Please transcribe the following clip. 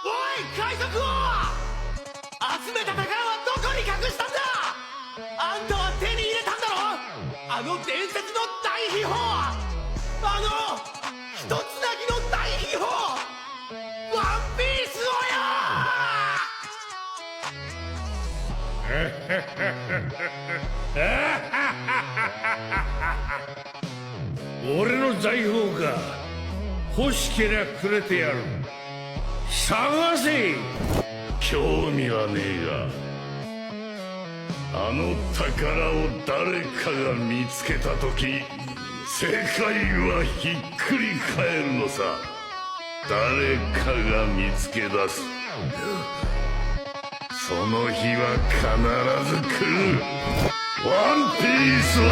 おい海賊王、集めた宝はどこに隠したんだ。あんたは手に入れたんだろ、あの伝説の大秘宝、あの一つなぎの大秘宝、ワンピースをや俺の財宝か。欲しけりゃくれてやる。探せ。興味はねえが、あの宝を誰かが見つけた時、世界はひっくり返るのさ。誰かが見つけ出す。その日は必ず来る。ワンピースは